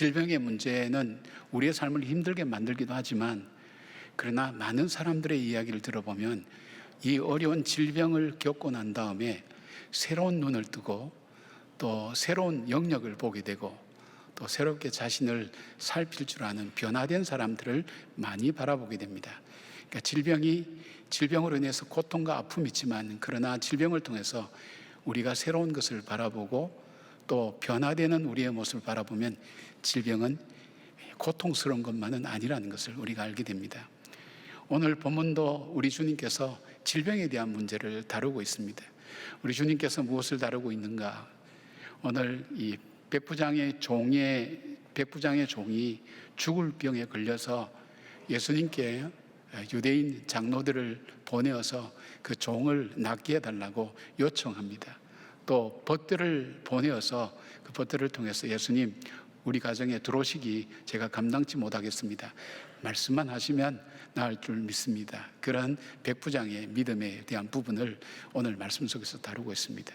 질병의 문제는 우리의 삶을 힘들게 만들기도 하지만, 그러나 많은 사람들의 이야기를 들어보면 이 어려운 질병을 겪고 난 다음에 새로운 눈을 뜨고 또 새로운 영역을 보게 되고 또 새롭게 자신을 살필 줄 아는 변화된 사람들을 많이 바라보게 됩니다. 그러니까 질병으로 인해서 고통과 아픔이 있지만, 그러나 질병을 통해서 우리가 새로운 것을 바라보고 또 변화되는 우리의 모습을 바라보면 질병은 고통스러운 것만은 아니라는 것을 우리가 알게 됩니다. 오늘 본문도 우리 주님께서 질병에 대한 문제를 다루고 있습니다. 우리 주님께서 무엇을 다루고 있는가? 오늘 이 백부장의 종이 죽을 병에 걸려서 예수님께 유대인 장로들을 보내어서 그 종을 낫게 해달라고 요청합니다. 또 벗들을 보내어서 그 벗들을 통해서 예수님, 우리 가정에 들어오시기 제가 감당치 못하겠습니다. 말씀만 하시면 나을 줄 믿습니다. 그런 백부장의 믿음에 대한 부분을 오늘 말씀 속에서 다루고 있습니다.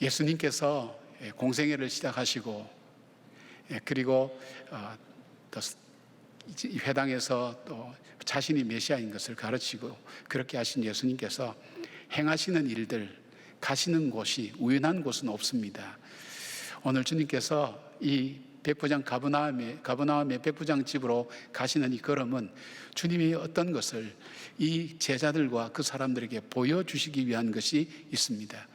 예수님께서 공생애를 시작하시고, 그리고 또 회당에서 또 자신이 메시아인 것을 가르치고 그렇게 하신 예수님께서 행하시는 일들, 가시는 곳이 우연한 곳은 없습니다. 오늘 주님께서 이 백부장 가버나움의 백부장 집으로 가시는 이 걸음은 주님이 어떤 것을 이 제자들과 그 사람들에게 보여주시기 위한 것이 있습니다.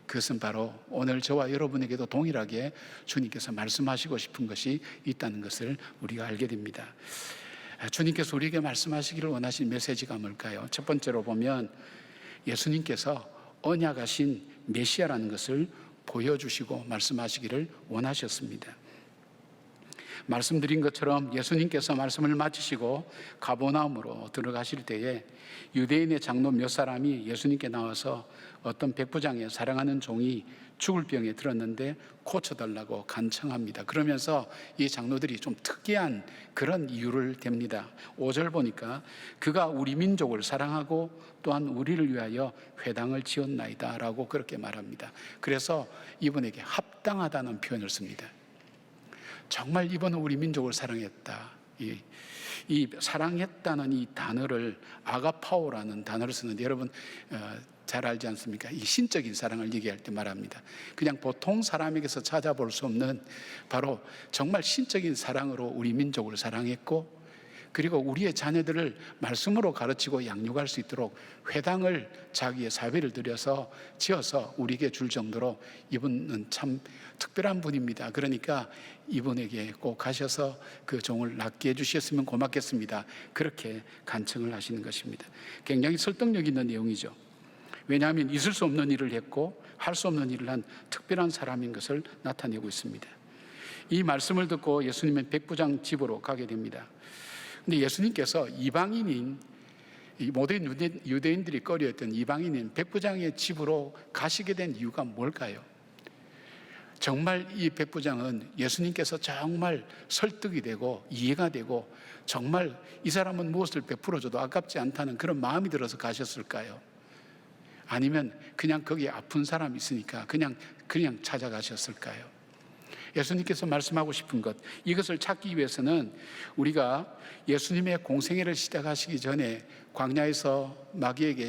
그것은 바로 오늘 저와 여러분에게도 동일하게 주님께서 말씀하시고 싶은 것이 있다는 것을 우리가 알게 됩니다. 주님께서 우리에게 말씀하시기를 원하신 메시지가 뭘까요? 첫 번째로 보면 예수님께서 언약하신 메시아라는 것을 보여주시고 말씀하시기를 원하셨습니다. 말씀드린 것처럼 예수님께서 말씀을 마치시고 가버나움으로 들어가실 때에 유대인의 장로 몇 사람이 예수님께 나와서 어떤 백부장의 사랑하는 종이 죽을 병에 들었는데 고쳐달라고 간청합니다. 그러면서 이 장로들이 좀 특이한 그런 이유를 댑니다. 5절 보니까 그가 우리 민족을 사랑하고 또한 우리를 위하여 회당을 지었나이다 라고 그렇게 말합니다. 그래서 이분에게 합당하다는 표현을 씁니다. 정말 이분은 우리 민족을 사랑했다. 이 사랑했다는 이 단어를 아가파오라는 단어를 쓰는데, 여러분 잘 알지 않습니까? 이 신적인 사랑을 얘기할 때 말합니다. 그냥 보통 사람에게서 찾아볼 수 없는 바로 정말 신적인 사랑으로 우리 민족을 사랑했고, 그리고 우리의 자녀들을 말씀으로 가르치고 양육할 수 있도록 회당을 자기의 사비를 들여서 지어서 우리에게 줄 정도로 이분은 참 특별한 분입니다. 그러니까 이분에게 꼭 가셔서 그 종을 낫게 해주셨으면 고맙겠습니다. 그렇게 간청을 하시는 것입니다. 굉장히 설득력 있는 내용이죠. 왜냐하면 있을 수 없는 일을 했고 할 수 없는 일을 한 특별한 사람인 것을 나타내고 있습니다. 이 말씀을 듣고 예수님은 백부장 집으로 가게 됩니다. 근데 예수님께서 이방인인 이 모든 유대인들이 꺼려했던 이방인인 백부장의 집으로 가시게 된 이유가 뭘까요? 정말 이 백부장은 예수님께서 정말 설득이 되고 이해가 되고 정말 이 사람은 무엇을 베풀어줘도 아깝지 않다는 그런 마음이 들어서 가셨을까요? 아니면 그냥 거기에 아픈 사람이 있으니까 그냥 찾아가셨을까요? 예수님께서 말씀하고 싶은 것, 이것을 찾기 위해서는 우리가 예수님의 공생애를 시작하시기 전에 광야에서 마귀에게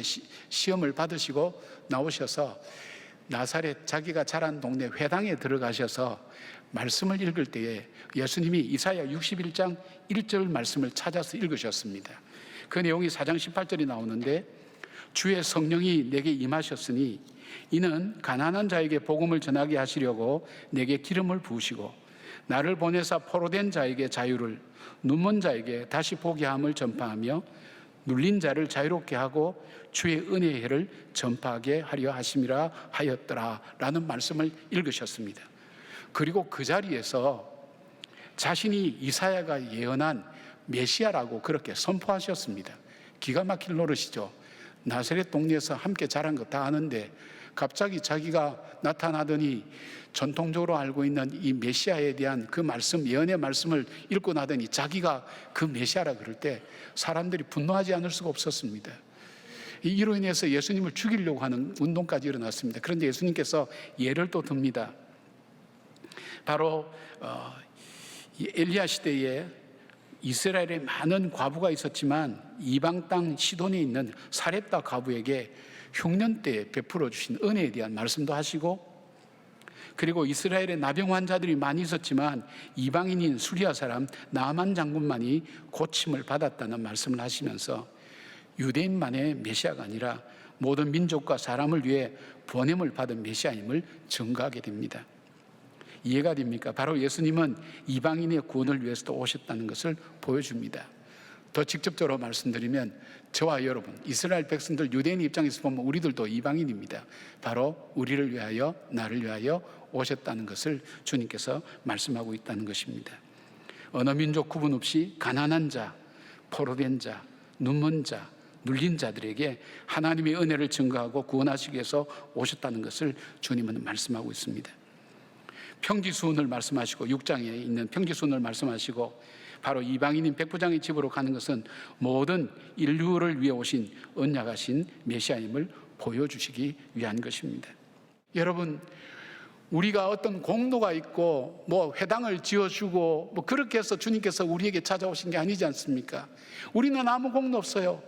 시험을 받으시고 나오셔서 나사렛 자기가 자란 동네 회당에 들어가셔서 말씀을 읽을 때에 예수님이 이사야 61장 1절 말씀을 찾아서 읽으셨습니다. 그 내용이 4장 18절이 나오는데, 주의 성령이 내게 임하셨으니 이는 가난한 자에게 복음을 전하게 하시려고 내게 기름을 부으시고 나를 보내사 포로된 자에게 자유를, 눈먼 자에게 다시 보게 함을 전파하며 눌린 자를 자유롭게 하고 주의 은혜의 해를 전파하게 하려 하심이라 하였더라 라는 말씀을 읽으셨습니다. 그리고 그 자리에서 자신이 이사야가 예언한 메시아라고 그렇게 선포하셨습니다. 기가 막힐 노릇이죠. 나사렛 동네에서 함께 자란 거 다 아는데 갑자기 자기가 나타나더니 전통적으로 알고 있는 이 메시아에 대한 그 말씀, 예언의 말씀을 읽고 나더니 자기가 그 메시아라 그럴 때 사람들이 분노하지 않을 수가 없었습니다. 이로 인해서 예수님을 죽이려고 하는 운동까지 일어났습니다. 그런데 예수님께서 예를 또 듭니다. 바로 이 엘리야 시대에 이스라엘에 많은 과부가 있었지만 이방 땅 시돈에 있는 사렙다 과부에게 흉년 때 베풀어 주신 은혜에 대한 말씀도 하시고, 그리고 이스라엘에 나병 환자들이 많이 있었지만 이방인인 수리아 사람 나만 장군만이 고침을 받았다는 말씀을 하시면서 유대인만의 메시아가 아니라 모든 민족과 사람을 위해 보냄을 받은 메시아임을 증거하게 됩니다. 이해가 됩니까? 바로 예수님은 이방인의 구원을 위해서도 오셨다는 것을 보여줍니다. 더 직접적으로 말씀드리면 저와 여러분, 이스라엘 백성들, 유대인 입장에서 보면 우리들도 이방인입니다. 바로 우리를 위하여, 나를 위하여 오셨다는 것을 주님께서 말씀하고 있다는 것입니다. 어느 민족 구분 없이 가난한 자, 포로된 자, 눈먼 자, 눌린 자들에게 하나님의 은혜를 증거하고 구원하시기 위해서 오셨다는 것을 주님은 말씀하고 있습니다. 평지수훈을 말씀하시고, 6장에 있는 평지수훈을 말씀하시고, 바로 이방인인 백부장의 집으로 가는 것은 모든 인류를 위해 오신 언약하신 메시아임을 보여주시기 위한 것입니다. 여러분, 우리가 어떤 공로가 있고 회당을 지어주고 그렇게 해서 주님께서 우리에게 찾아오신 게 아니지 않습니까? 우리는 아무 공로 없어요.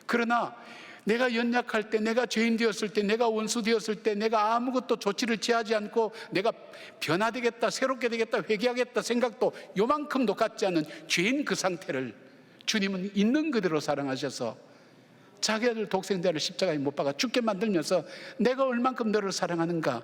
그러나 내가 연약할 때, 내가 죄인 되었을 때, 내가 원수 되었을 때, 내가 아무것도 조치를 취하지 않고 내가 변화되겠다, 새롭게 되겠다, 회개하겠다 생각도 요만큼도 갖지 않은 죄인 그 상태를 주님은 있는 그대로 사랑하셔서 자기 아들 독생자를 십자가에 못 박아 죽게 만들면서 내가 얼만큼 너를 사랑하는가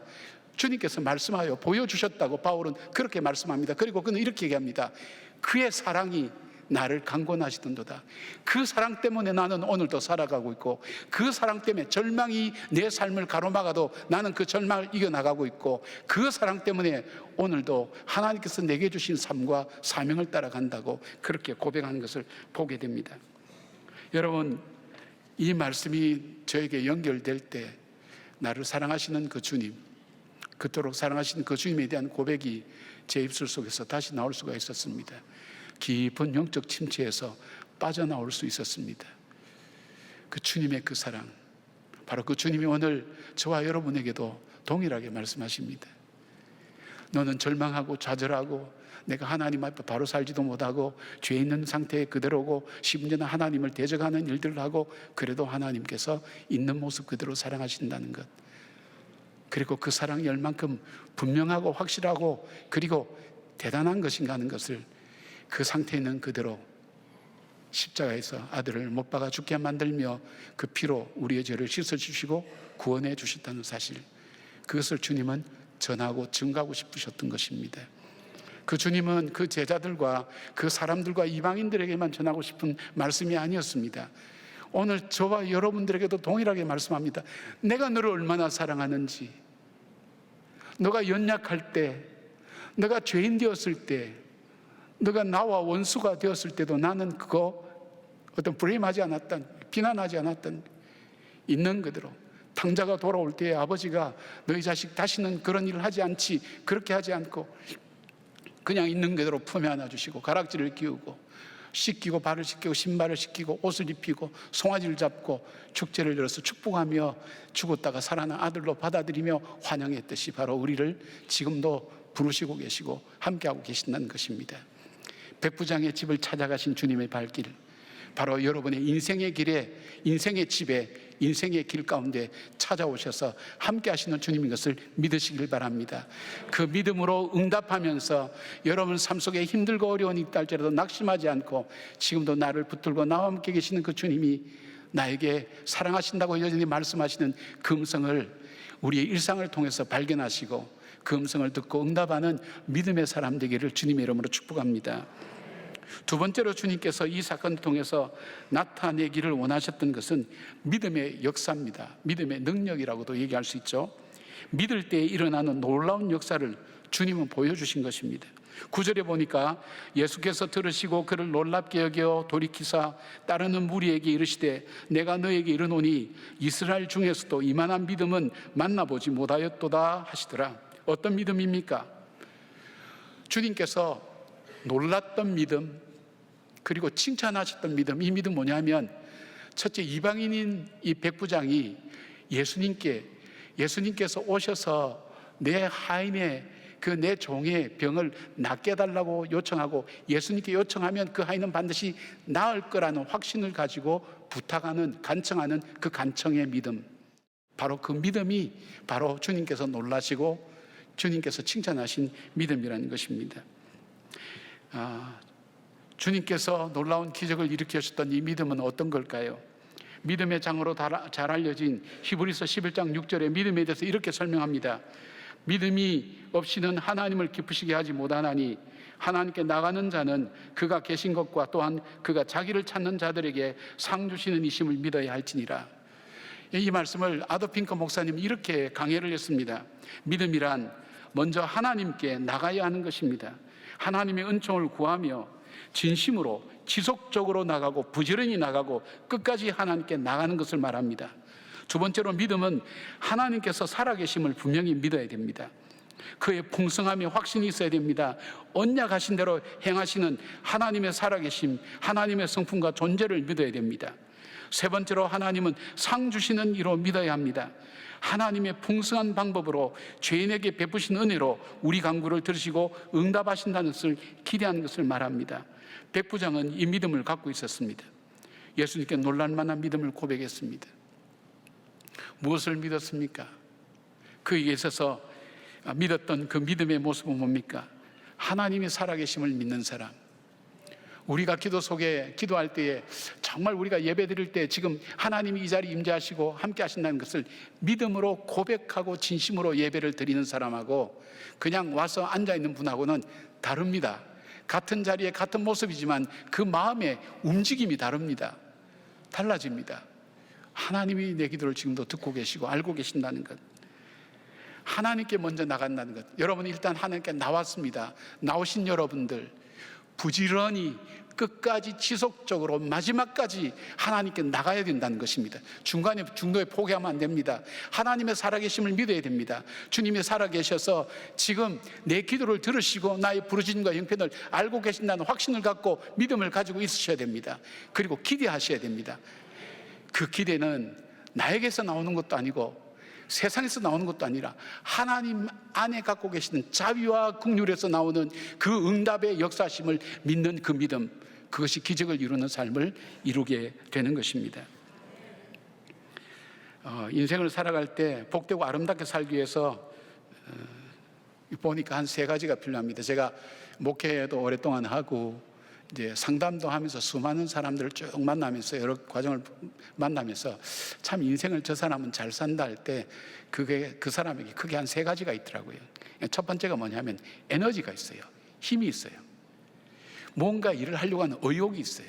주님께서 말씀하여 보여주셨다고 바울은 그렇게 말씀합니다. 그리고 그는 이렇게 얘기합니다. 그의 사랑이 나를 강권하시던도다. 그 사랑 때문에 나는 오늘도 살아가고 있고, 그 사랑 때문에 절망이 내 삶을 가로막아도 나는 그 절망을 이겨나가고 있고, 그 사랑 때문에 오늘도 하나님께서 내게 주신 삶과 사명을 따라간다고 그렇게 고백하는 것을 보게 됩니다. 여러분, 이 말씀이 저에게 연결될 때 나를 사랑하시는 그 주님, 그토록 사랑하시는 그 주님에 대한 고백이 제 입술 속에서 다시 나올 수가 있었습니다. 깊은 영적 침체에서 빠져나올 수 있었습니다. 그 주님의 그 사랑, 바로 그 주님이 오늘 저와 여러분에게도 동일하게 말씀하십니다. 너는 절망하고 좌절하고 내가 하나님 앞에 바로 살지도 못하고 죄 있는 상태에 그대로고 심지어는 하나님을 대적하는 일들을 하고 그래도 하나님께서 있는 모습 그대로 사랑하신다는 것, 그리고 그 사랑이 얼만큼 분명하고 확실하고 그리고 대단한 것인가 하는 것을 그 상태에 있는 그대로 십자가에서 아들을 못 박아 죽게 만들며 그 피로 우리의 죄를 씻어주시고 구원해 주셨다는 사실, 그것을 주님은 전하고 증거하고 싶으셨던 것입니다. 그 주님은 그 제자들과 그 사람들과 이방인들에게만 전하고 싶은 말씀이 아니었습니다. 오늘 저와 여러분들에게도 동일하게 말씀합니다. 내가 너를 얼마나 사랑하는지, 너가 연약할 때, 너가 죄인 되었을 때, 너가 나와 원수가 되었을 때도 나는 그거 어떤 불임하지 않았던, 비난하지 않았던, 있는 그대로 탕자가 돌아올 때에 아버지가 너희 자식 다시는 그런 일을 하지 않지, 그렇게 하지 않고 그냥 있는 그대로 품에 안아주시고 가락지를 끼우고 씻기고 발을 씻기고 신발을 씻기고 옷을 입히고 송아지를 잡고 축제를 열어서 축복하며 죽었다가 살아난 아들로 받아들이며 환영했듯이 바로 우리를 지금도 부르시고 계시고 함께하고 계신다는 것입니다. 백부장의 집을 찾아가신 주님의 발길, 바로 여러분의 인생의 길에, 인생의 집에, 인생의 길 가운데 찾아오셔서 함께 하시는 주님인 것을 믿으시길 바랍니다. 그 믿음으로 응답하면서 여러분 삶 속에 힘들고 어려운 일이 할지라도 낙심하지 않고 지금도 나를 붙들고 나와 함께 계시는 그 주님이 나에게 사랑하신다고 여전히 말씀하시는 그 음성을 우리의 일상을 통해서 발견하시고 그 음성을 듣고 응답하는 믿음의 사람 되기를 주님의 이름으로 축복합니다. 두 번째로 주님께서 이 사건을 통해서 나타내기를 원하셨던 것은 믿음의 역사입니다. 믿음의 능력이라고도 얘기할 수 있죠. 믿을 때 일어나는 놀라운 역사를 주님은 보여주신 것입니다. 9절에 보니까 예수께서 들으시고 그를 놀랍게 여겨 돌이키사 따르는 무리에게 이르시되 내가 너에게 이르노니 이스라엘 중에서도 이만한 믿음은 만나보지 못하였도다 하시더라. 어떤 믿음입니까? 주님께서 놀랐던 믿음, 그리고 칭찬하셨던 믿음. 이 믿음 뭐냐면 첫째, 이방인인 이 백부장이 예수님께서 오셔서 내 하인의 그 내 종의 병을 낫게 해달라고 요청하고 예수님께 요청하면 그 아이는 반드시 나을 거라는 확신을 가지고 부탁하는, 간청하는 그 간청의 믿음, 바로 그 믿음이 바로 주님께서 놀라시고 주님께서 칭찬하신 믿음이라는 것입니다. 주님께서 놀라운 기적을 일으키셨던 이 믿음은 어떤 걸까요? 믿음의 장으로 잘 알려진 히브리서 11장 6절에 믿음에 대해서 이렇게 설명합니다. 믿음이 없이는 하나님을 기쁘시게 하지 못하나니 하나님께 나가는 자는 그가 계신 것과 또한 그가 자기를 찾는 자들에게 상 주시는 이심을 믿어야 할지니라. 이 말씀을 아도핑크 목사님이 이렇게 강해를 했습니다. 믿음이란 먼저 하나님께 나가야 하는 것입니다. 하나님의 은총을 구하며 진심으로 지속적으로 나가고 부지런히 나가고 끝까지 하나님께 나가는 것을 말합니다. 두 번째로 믿음은 하나님께서 살아계심을 분명히 믿어야 됩니다. 그의 풍성함에 확신이 있어야 됩니다. 언약하신 대로 행하시는 하나님의 살아계심, 하나님의 성품과 존재를 믿어야 됩니다. 세 번째로 하나님은 상 주시는 이로 믿어야 합니다. 하나님의 풍성한 방법으로 죄인에게 베푸신 은혜로 우리 간구를 들으시고 응답하신다는 것을 기대하는 것을 말합니다. 백부장은 이 믿음을 갖고 있었습니다. 예수님께 놀랄만한 믿음을 고백했습니다. 무엇을 믿었습니까? 그에게 있어서 믿었던 그 믿음의 모습은 뭡니까? 하나님의 살아계심을 믿는 사람. 우리가 기도 속에 기도할 때에 정말 우리가 예배 드릴 때 지금 하나님이 이 자리에 임재하시고 함께 하신다는 것을 믿음으로 고백하고 진심으로 예배를 드리는 사람하고 그냥 와서 앉아있는 분하고는 다릅니다. 같은 자리에 같은 모습이지만 그 마음의 움직임이 다릅니다. 달라집니다. 하나님이 내 기도를 지금도 듣고 계시고 알고 계신다는 것, 하나님께 먼저 나간다는 것. 여러분 일단 하나님께 나왔습니다. 나오신 여러분들 부지런히 끝까지 지속적으로 마지막까지 하나님께 나가야 된다는 것입니다. 중도에 포기하면 안 됩니다. 하나님의 살아계심을 믿어야 됩니다. 주님이 살아계셔서 지금 내 기도를 들으시고 나의 부르심과 형편을 알고 계신다는 확신을 갖고 믿음을 가지고 있으셔야 됩니다. 그리고 기대하셔야 됩니다. 그 기대는 나에게서 나오는 것도 아니고 세상에서 나오는 것도 아니라 하나님 안에 갖고 계시는 자비와 긍휼에서 나오는 그 응답의 역사심을 믿는 그 믿음, 그것이 기적을 이루는 삶을 이루게 되는 것입니다. 인생을 살아갈 때 복되고 아름답게 살기 위해서 보니까 한 세 가지가 필요합니다. 제가 목회도 오랫동안 하고 이제 상담도 하면서 수많은 사람들을 쭉 만나면서 여러 과정을 만나면서 참 인생을 저 사람은 잘 산다 할 때 그게 그 사람에게 크게 한 세 가지가 있더라고요. 첫 번째가 뭐냐면 에너지가 있어요. 힘이 있어요. 뭔가 일을 하려고 하는 의욕이 있어요.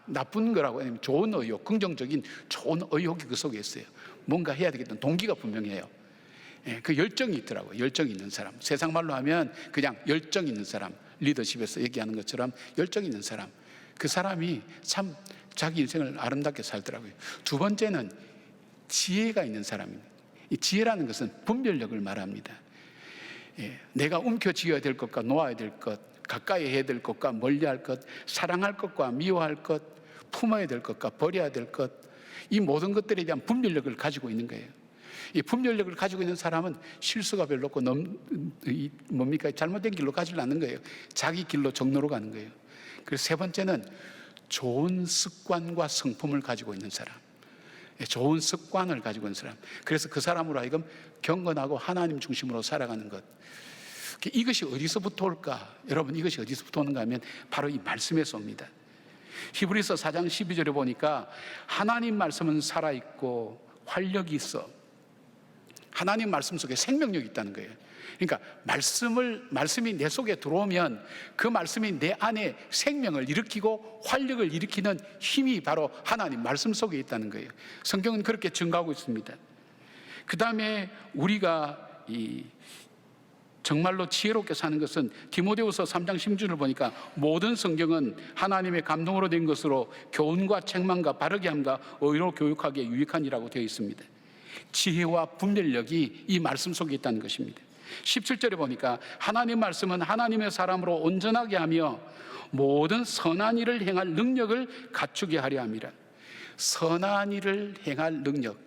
나쁜 거라고 하면 좋은 의욕, 긍정적인 좋은 의욕이 그 속에 있어요. 뭔가 해야 되겠다는 동기가 분명해요. 그 열정이 있더라고요. 열정이 있는 사람. 세상 말로 하면 그냥 열정 있는 사람, 리더십에서 얘기하는 것처럼 열정 있는 사람, 그 사람이 참 자기 인생을 아름답게 살더라고요. 두 번째는 지혜가 있는 사람입니다. 이 지혜라는 것은 분별력을 말합니다. 내가 움켜쥐어야 될 것과 놓아야 될 것, 가까이 해야 될 것과 멀리할 것, 사랑할 것과 미워할 것, 품어야 될 것과 버려야 될 것, 이 모든 것들에 대한 분별력을 가지고 있는 거예요. 이 분별력을 가지고 있는 사람은 실수가 별로 없고 뭡니까? 잘못된 길로 가지 않는 거예요. 자기 길로 정로로 가는 거예요. 그래서 세 번째는 좋은 습관과 성품을 가지고 있는 사람, 좋은 습관을 가지고 있는 사람. 그래서 그 사람으로 하여금 경건하고 하나님 중심으로 살아가는 것. 이것이 어디서부터 올까? 여러분, 이것이 어디서부터 오는가 하면 바로 이 말씀에서 옵니다. 히브리서 4장 12절에 보니까 하나님 말씀은 살아있고 활력이 있어. 하나님 말씀 속에 생명력이 있다는 거예요. 그러니까 말씀이 내 속에 들어오면 그 말씀이 내 안에 생명을 일으키고 활력을 일으키는 힘이 바로 하나님 말씀 속에 있다는 거예요. 성경은 그렇게 증거하고 있습니다. 그 다음에 우리가 정말로 지혜롭게 사는 것은 디모데후서 3장 16절을 보니까 모든 성경은 하나님의 감동으로 된 것으로 교훈과 책망과 바르게 함과 의로 교육하기에 유익하니라고 되어 있습니다. 지혜와 분별력이 이 말씀 속에 있다는 것입니다. 17절에 보니까 하나님 말씀은 하나님의 사람으로 온전하게 하며 모든 선한 일을 행할 능력을 갖추게 하려 함이라. 선한 일을 행할 능력.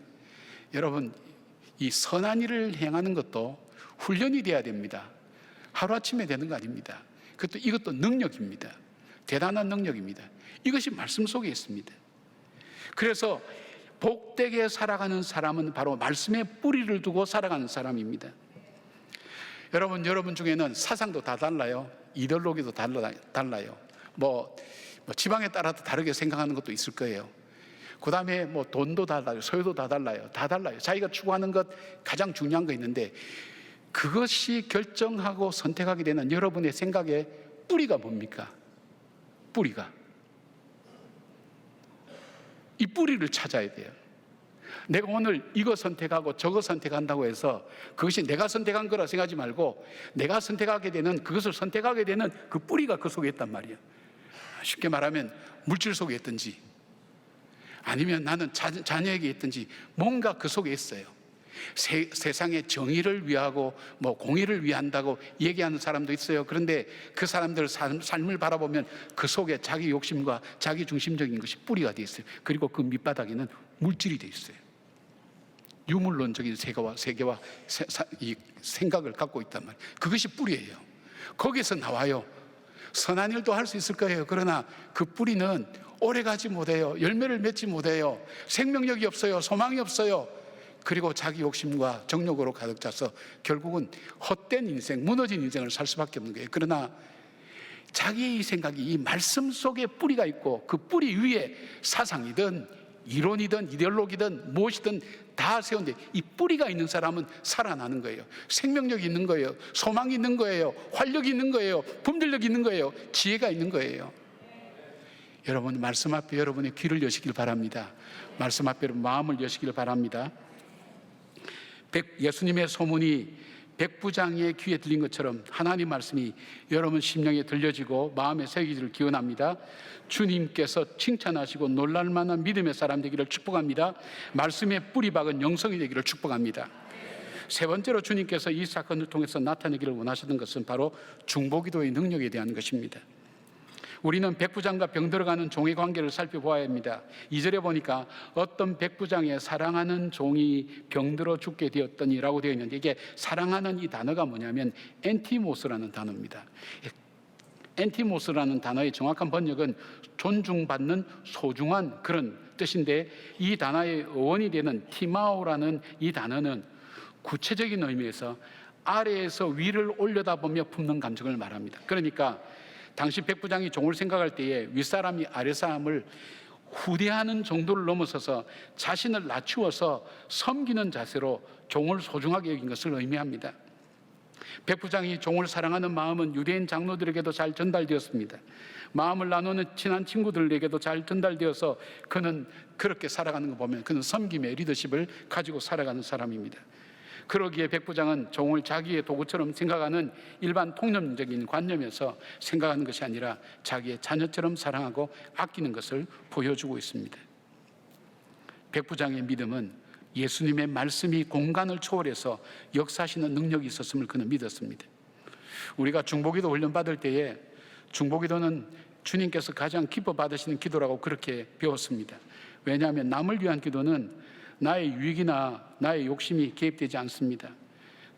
여러분, 이 선한 일을 행하는 것도 훈련이 돼야 됩니다. 하루아침에 되는 거 아닙니다. 이것도 능력입니다. 대단한 능력입니다. 이것이 말씀 속에 있습니다. 그래서 복되게 살아가는 사람은 바로 말씀의 뿌리를 두고 살아가는 사람입니다. 여러분 중에는 사상도 다 달라요. 이데올로기도 달라요. 지방에 따라서 다르게 생각하는 것도 있을 거예요. 그 다음에 돈도 달라요. 소유도 다 달라요. 자기가 추구하는 것 가장 중요한 거 있는데, 그것이 결정하고 선택하게 되는 여러분의 생각의 뿌리가 뭡니까? 이 뿌리를 찾아야 돼요. 내가 오늘 이거 선택하고 저거 선택한다고 해서 그것이 내가 선택한 거라 생각하지 말고, 내가 선택하게 되는, 그것을 선택하게 되는 그 뿌리가 그 속에 있단 말이에요. 쉽게 말하면 물질 속에 있든지, 아니면 나는 자녀에게 있든지 뭔가 그 속에 있어요. 세상의 정의를 위하고 공의를 위한다고 얘기하는 사람도 있어요. 그런데 그 사람들 삶을 바라보면 그 속에 자기 욕심과 자기 중심적인 것이 뿌리가 되어 있어요. 그리고 그 밑바닥에는 물질이 되어 있어요. 유물론적인 세계와 이 생각을 갖고 있단 말이에요. 그것이 뿌리예요. 거기에서 나와요. 선한 일도 할 수 있을 거예요. 그러나 그 뿌리는 오래가지 못해요. 열매를 맺지 못해요. 생명력이 없어요. 소망이 없어요. 그리고 자기 욕심과 정욕으로 가득 차서 결국은 헛된 인생, 무너진 인생을 살 수밖에 없는 거예요. 그러나 자기의 이 생각이 이 말씀 속에 뿌리가 있고, 그 뿌리 위에 사상이든 이론이든 이데올로기든 무엇이든 다 세운데, 이 뿌리가 있는 사람은 살아나는 거예요. 생명력이 있는 거예요. 소망이 있는 거예요. 활력이 있는 거예요. 분별력이 있는 거예요. 지혜가 있는 거예요. 여러분, 말씀 앞에 여러분의 귀를 여시길 바랍니다. 말씀 앞에 마음을 여시길 바랍니다. 예수님의 소문이 백부장의 귀에 들린 것처럼 하나님 말씀이 여러분 심령에 들려지고 마음에 새기기를 기원합니다. 주님께서 칭찬하시고 놀랄 만한 믿음의 사람 되기를 축복합니다. 말씀의 뿌리 박은 영성이 되기를 축복합니다. 세 번째로 주님께서 이 사건을 통해서 나타내기를 원하시는 것은 바로 중보기도의 능력에 대한 것입니다. 우리는 백부장과 병들어가는 종의 관계를 살펴보아야 합니다. 2절에 보니까 어떤 백부장의 사랑하는 종이 병들어 죽게 되었더니라고 되어 있는데, 이게 사랑하는 이 단어가 뭐냐면 엔티모스라는 단어입니다. 엔티모스라는 단어의 정확한 번역은 존중받는 소중한 그런 뜻인데, 이 단어의 어원이 되는 티마오라는 이 단어는 구체적인 의미에서 아래에서 위를 올려다보며 품는 감정을 말합니다. 그러니까 당시 백부장이 종을 생각할 때에 윗사람이 아랫사람을 후대하는 정도를 넘어서서 자신을 낮추어서 섬기는 자세로 종을 소중하게 여긴 것을 의미합니다. 백부장이 종을 사랑하는 마음은 유대인 장로들에게도 잘 전달되었습니다. 마음을 나누는 친한 친구들에게도 잘 전달되어서 그는 그렇게 살아가는 거 보면 그는 섬김의 리더십을 가지고 살아가는 사람입니다. 그러기에 백부장은 종을 자기의 도구처럼 생각하는 일반 통념적인 관념에서 생각하는 것이 아니라 자기의 자녀처럼 사랑하고 아끼는 것을 보여주고 있습니다. 백부장의 믿음은 예수님의 말씀이 공간을 초월해서 역사하시는 능력이 있었음을 그는 믿었습니다. 우리가 중보기도 훈련 받을 때에 중보기도는 주님께서 가장 기뻐 받으시는 기도라고 그렇게 배웠습니다. 왜냐하면 남을 위한 기도는 나의 유익이나 나의 욕심이 개입되지 않습니다.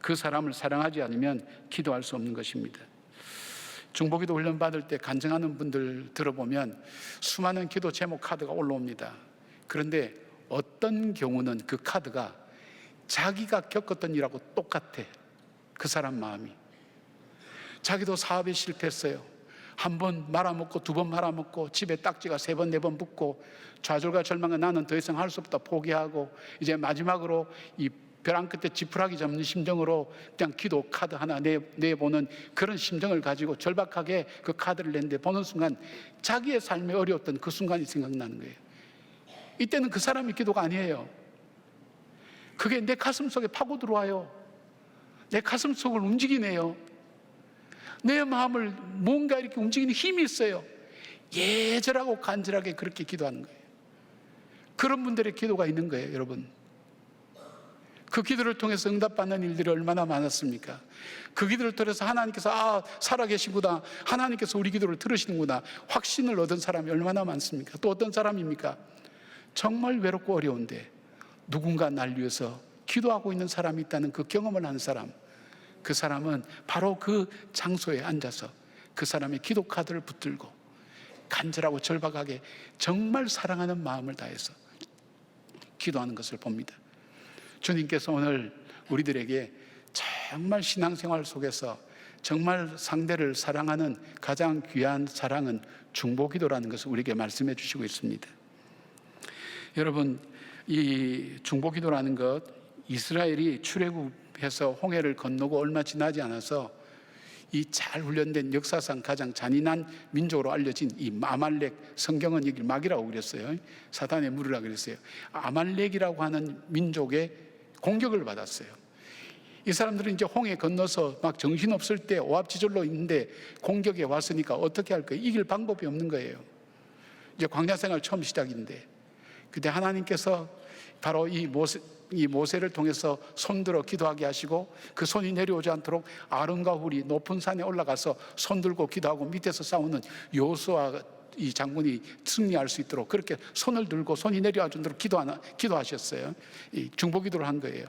그 사람을 사랑하지 않으면 기도할 수 없는 것입니다. 중보기도 훈련 받을 때 간증하는 분들 들어보면 수많은 기도 제목 카드가 올라옵니다. 그런데 어떤 경우는 그 카드가 자기가 겪었던 일하고 똑같아. 그 사람 마음이. 자기도 사업에 실패했어요. 한 번 말아먹고 두 번 말아먹고 집에 딱지가 3번 4번 붙고 좌절과 절망과 나는 더 이상 할 수 없다 포기하고 이제 마지막으로 이 벼랑 끝에 지푸라기 잡는 심정으로 그냥 기도 카드 하나 내보는 그런 심정을 가지고 절박하게 그 카드를 냈는데 보는 순간 자기의 삶에 어려웠던 그 순간이 생각나는 거예요. 이때는 그 사람이 기도가 아니에요. 그게 내 가슴 속에 파고 들어와요. 내 가슴 속을 움직이네요. 내 마음을 뭔가 이렇게 움직이는 힘이 있어요. 예절하고 간절하게 그렇게 기도하는 거예요. 그런 분들의 기도가 있는 거예요, 여러분. 그 기도를 통해서 응답받는 일들이 얼마나 많았습니까? 그 기도를 통해서 하나님께서 살아계시구나, 하나님께서 우리 기도를 들으시는구나 확신을 얻은 사람이 얼마나 많습니까? 또 어떤 사람입니까? 정말 외롭고 어려운데 누군가 날 위해서 기도하고 있는 사람이 있다는 그 경험을 하는 사람, 그 사람은 바로 그 장소에 앉아서 그 사람의 기도 카드를 붙들고 간절하고 절박하게 정말 사랑하는 마음을 다해서 기도하는 것을 봅니다. 주님께서 오늘 우리들에게 정말 신앙생활 속에서 정말 상대를 사랑하는 가장 귀한 사랑은 중보기도라는 것을 우리에게 말씀해 주시고 있습니다. 여러분, 이 중보기도라는 것, 이스라엘이 출애굽해서 홍해를 건너고 얼마 지나지 않아서 이 잘 훈련된 역사상 가장 잔인한 민족으로 알려진 이 아말렉, 성경은 여기 막이라고 그랬어요. 사단의 무리라고 그랬어요. 아말렉이라고 하는 민족의 공격을 받았어요. 이 사람들은 이제 홍해 건너서 막 정신없을 때 오합지졸로 있는데 공격에 왔으니까 어떻게 할 거예요? 이길 방법이 없는 거예요. 이제 광야 생활 처음 시작인데, 그때 하나님께서 바로 이 모세를 통해서 손들어 기도하게 하시고 그 손이 내려오지 않도록 아론과 훌이 높은 산에 올라가서 손들고 기도하고 밑에서 싸우는 여호수아 이 장군이 승리할 수 있도록 그렇게 손을 들고 손이 내려와 주도록 기도하셨어요. 이 중보기도를 한 거예요.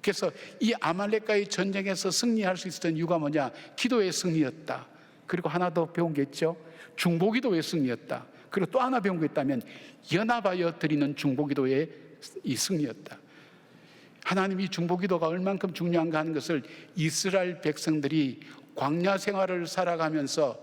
그래서 이 아말렉과의 전쟁에서 승리할 수 있었던 이유가 뭐냐? 기도의 승리였다. 그리고 하나 더 배운 게 있죠. 중보기도의 승리였다. 그리고 또 하나 배운 게 있다면 연합하여 드리는 중보기도의 이 승리였다. 하나님이 중보기도가 얼만큼 중요한가 하는 것을 이스라엘 백성들이 광야 생활을 살아가면서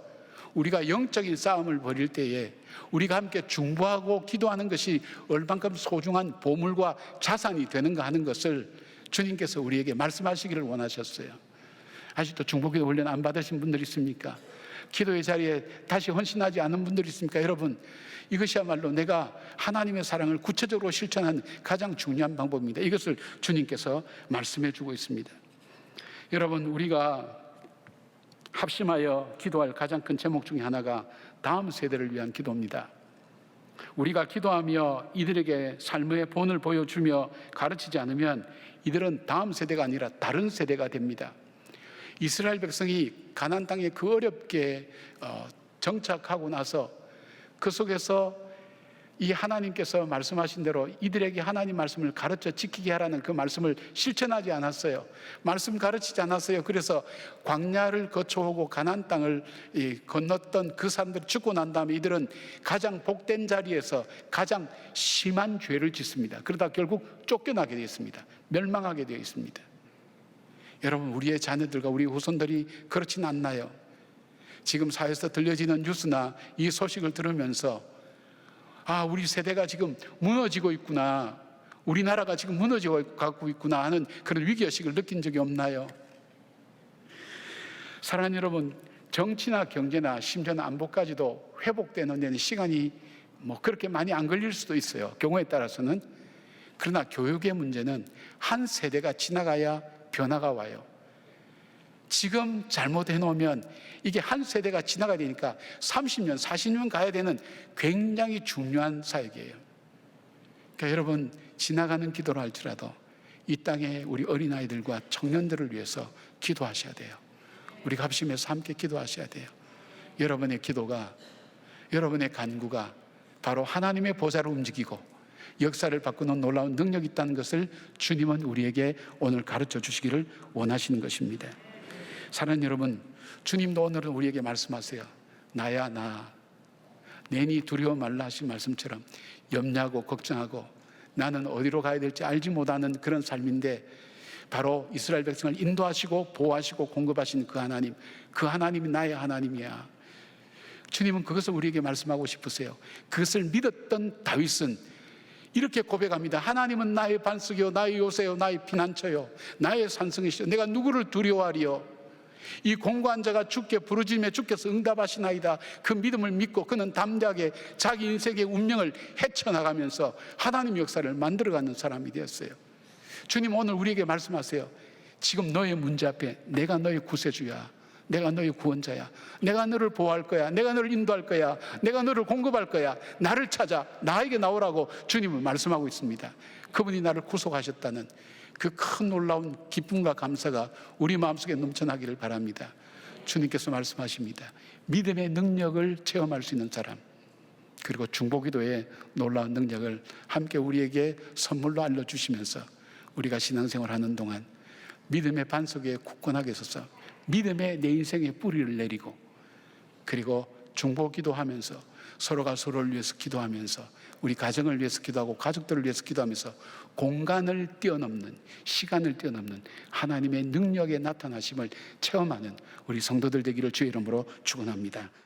우리가 영적인 싸움을 벌일 때에 우리가 함께 중보하고 기도하는 것이 얼만큼 소중한 보물과 자산이 되는가 하는 것을 주님께서 우리에게 말씀하시기를 원하셨어요. 아직도 중보기도 훈련 안 받으신 분들 있습니까? 기도의 자리에 다시 헌신하지 않은 분들 있습니까? 여러분, 이것이야말로 내가 하나님의 사랑을 구체적으로 실천하는 가장 중요한 방법입니다. 이것을 주님께서 말씀해 주고 있습니다. 여러분, 우리가 합심하여 기도할 가장 큰 제목 중에 하나가 다음 세대를 위한 기도입니다. 우리가 기도하며 이들에게 삶의 본을 보여주며 가르치지 않으면 이들은 다음 세대가 아니라 다른 세대가 됩니다. 이스라엘 백성이 가나안 땅에 그 어렵게 정착하고 나서 그 속에서 이 하나님께서 말씀하신 대로 이들에게 하나님 말씀을 가르쳐 지키게 하라는 그 말씀을 실천하지 않았어요. 말씀 가르치지 않았어요. 그래서 광야를 거쳐오고 가나안 땅을 건넜던 그 사람들이 죽고 난 다음에 이들은 가장 복된 자리에서 가장 심한 죄를 짓습니다. 그러다 결국 쫓겨나게 되어 있습니다. 멸망하게 되어 있습니다. 여러분, 우리의 자녀들과 우리 후손들이 그렇지는 않나요? 지금 사회에서 들려지는 뉴스나 이 소식을 들으면서 우리 세대가 지금 무너지고 있구나, 우리나라가 지금 무너지고 가고 있구나 하는 그런 위기의식을 느낀 적이 없나요? 사랑하는 여러분, 정치나 경제나 심지어는 안보까지도 회복되는 데는 시간이 그렇게 많이 안 걸릴 수도 있어요, 경우에 따라서는. 그러나 교육의 문제는 한 세대가 지나가야 변화가 와요. 지금 잘못해 놓으면 이게 한 세대가 지나가야 되니까 30년, 40년 가야 되는 굉장히 중요한 사역이에요. 그러니까 여러분, 지나가는 기도를 할지라도 이 땅에 우리 어린아이들과 청년들을 위해서 기도하셔야 돼요. 우리가 합심해서 함께 기도하셔야 돼요. 여러분의 기도가, 여러분의 간구가 바로 하나님의 보좌를 움직이고 역사를 바꾸는 놀라운 능력이 있다는 것을 주님은 우리에게 오늘 가르쳐 주시기를 원하시는 것입니다. 사랑하는 여러분, 주님도 오늘은 우리에게 말씀하세요. 나야 나, 내니 두려워 말라 하신 말씀처럼 염려하고 걱정하고 나는 어디로 가야 될지 알지 못하는 그런 삶인데 바로 이스라엘 백성을 인도하시고 보호하시고 공급하시는 그 하나님, 그 하나님이 나의 하나님이야. 주님은 그것을 우리에게 말씀하고 싶으세요. 그것을 믿었던 다윗은 이렇게 고백합니다. 하나님은 나의 반석이요, 나의 요새요, 나의 피난처요, 나의 산성이시요, 내가 누구를 두려워하리요. 이 공고한 자가 주께 부르짖으며 주께서 응답하시나이다. 그 믿음을 믿고 그는 담대하게 자기 인생의 운명을 헤쳐나가면서 하나님 역사를 만들어가는 사람이 되었어요. 주님 오늘 우리에게 말씀하세요. 지금 너의 문제 앞에 내가 너의 구세주야, 내가 너의 구원자야, 내가 너를 보호할 거야, 내가 너를 인도할 거야, 내가 너를 공급할 거야, 나를 찾아 나에게 나오라고 주님은 말씀하고 있습니다. 그분이 나를 구속하셨다는 그 큰 놀라운 기쁨과 감사가 우리 마음속에 넘쳐나기를 바랍니다. 주님께서 말씀하십니다. 믿음의 능력을 체험할 수 있는 사람, 그리고 중보기도의 놀라운 능력을 함께 우리에게 선물로 알려주시면서 우리가 신앙생활하는 동안 믿음의 반석에 굳건하게 서서 믿음의 내 인생의 뿌리를 내리고, 그리고 중보 기도하면서 서로가 서로를 위해서 기도하면서 우리 가정을 위해서 기도하고 가족들을 위해서 기도하면서 공간을 뛰어넘는, 시간을 뛰어넘는 하나님의 능력의 나타나심을 체험하는 우리 성도들 되기를 주의 이름으로 축원합니다.